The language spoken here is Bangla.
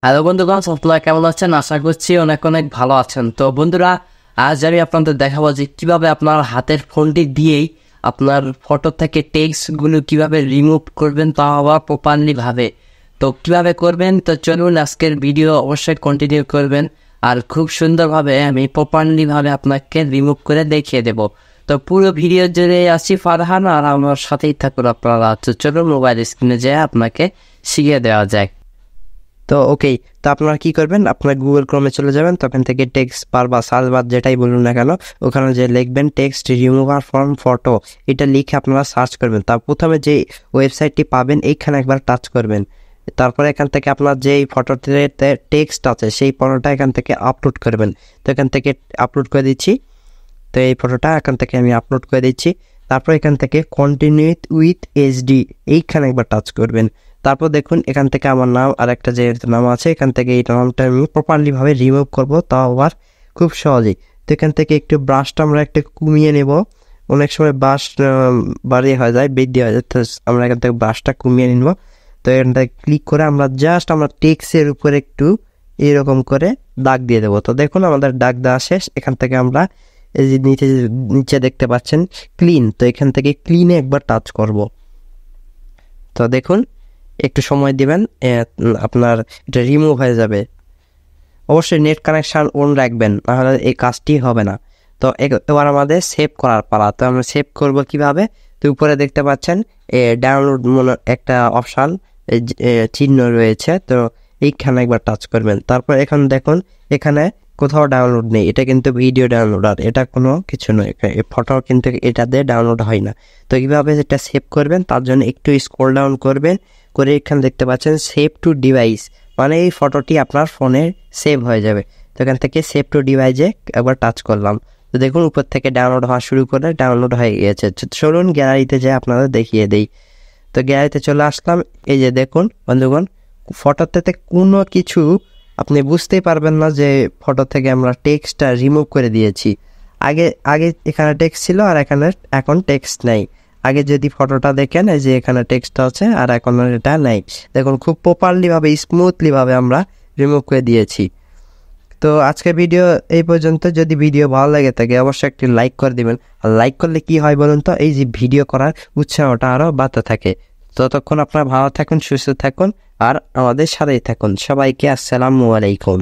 হ্যালো বন্ধুগণ, আপনারা কেমন আছেন? আশা করছি অনেক অনেক ভালো আছেন। তো বন্ধুরা, আজ আমি আপনাদের দেখাবো যে কিভাবে আপনার হাতের ফোনটি দিয়েই আপনার ফটো থেকে টেক্সটগুলো কিভাবে রিমুভ করবেন, তা আবার প্রপারলি ভাবে। তো কিভাবে করবেন, তো চলুন আজকের ভিডিও অবশ্যই কন্টিনিউ করবেন। আর খুব সুন্দরভাবে আমি প্রপারলি ভাবে আপনাকে রিমুভ করে দেখিয়ে দেব। তো পুরো ভিডিও জুড়ে আছি ফারহান, আর আমার সাথেই থাকুন আপনারা। তো চলুন মোবাইল স্ক্রিনে যেয়ে আপনাকে শিখিয়ে দেওয়া যায়। তো তো আপনারা কি করবেন, আপনার গুগল ক্রোমে চলে যাবেন, তখন থেকে টেক্সট বার বা সার্চ বার যেটাই বলুন না কেন, ওখানে যে লিখবেন টেক্সট রিমুভার ফ্রম ফটো, এটা লিখে আপনারা সার্চ করবেন। তার প্রথমে যে ওয়েবসাইটটি পাবেন এইখানে একবার টাচ করবেন। তারপরে এখান থেকে আপনার যেই ফটোতে টেক্সট আছে সেই ফটোটা এখান থেকে আপলোড করবেন। তো এখান থেকে আপলোড করে দিচ্ছি। তো এই ফটোটা এখান থেকে আমি আপলোড করে দিচ্ছি। তারপর এখান থেকে কন্টিনিউ উইথ এইচডি এইখানে একবার টাচ করবেন। তারপর দেখুন এখান থেকে আমার নাম আর একটা যে নাম আছে, এখান থেকে এই নামটা আমি প্রপারলিভাবে রিমুভ করবো, তাও আবার খুব সহজেই। তো এখান থেকে একটু ব্রাশটা আমরা একটু কমিয়ে নেব। অনেক সময় ব্রাশ বাড়িয়ে হয়ে যায়, বৃদ্ধি হয়ে যায়, তো আমরা এখান থেকে ব্রাশটা কমিয়ে নিব। তো এখান থেকে ক্লিক করে আমরা জাস্ট আমরা টেক্সটের উপরে একটু এরকম করে দাগ দিয়ে দেবো। তো দেখুন আমাদের দাগ দেওয়া শেষ। এখান থেকে আমরা এই যে নিচে দেখতে পাচ্ছেন ক্লিন, তো এখান থেকে ক্লিনে একবার টাচ করব। তো দেখুন একটু সময় দিবেন, আপনার এটা রিমুভ হয়ে যাবে। অবশ্যই নেট কানেকশান অন রাখবেন, নাহলে এই কাজটি হবে না। তো এবার আমাদের সেভ করার পালা। তো আমরা সেভ করব কিভাবে? তো উপরে দেখতে পাচ্ছেন ডাউনলোড একটা অপশান চিহ্ন রয়েছে, তো এইখানে একবার টাচ করবেন। তারপর এখানে দেখুন এখানে কোথাও ডাউনলোড নেই, এটা কিন্তু ভিডিও ডাউনলোড, আর এটা কোনো কিছু নয়, ফটো কিন্তু এটা দিয়ে ডাউনলোড হয় না। তো কীভাবে এটা সেভ করবেন তার জন্য একটু স্ক্রল ডাউন করবেন, করে এখানে দেখতে পাচ্ছেন সেভ টু ডিভাইস, মানে এই ফটোটি আপনার ফোনে সেভ হয়ে যাবে। তো এখান থেকে সেভ টু ডিভাইসে একবার টাচ করলাম। তো দেখুন উপর থেকে ডাউনলোড হওয়া শুরু করে ডাউনলোড হয়ে গিয়েছে। চলুন গ্যালারিতে যেয়ে আপনাদের দেখিয়ে দেই। তো গ্যালারিতে চলে আসলাম। এই যে দেখুন বন্ধুগণ, ফটোতে কোনো কিছু আপনি বুঝতেই পারবেন না যে ফটো থেকে আমরা টেক্সটটা রিমুভ করে দিয়েছি। আগে এখানে টেক্সট ছিল আর এখন টেক্সট নেই। আগে যদি ফটোটা দেখেন, এই যে এখানে টেক্সট আছে আর এখন এটা নেই। দেখুন খুব প্রপারলিভাবে স্মুথলিভাবে আমরা রিমুভ করে দিয়েছি। তো আজকের ভিডিও এই পর্যন্ত। যদি ভিডিও ভালো লাগে থাকে অবশ্যই একটি লাইক করে দিবেন। আর লাইক করলে কি হয় বলুন তো, এই যে ভিডিও করার উৎসাহটা আরও বাড়তে থাকে। ততক্ষণ আপনারা ভালো থাকুন, সুস্থ থাকুন আর আমাদের সাথেই থাকুন। সবাইকে আসসালামু আলাইকুম।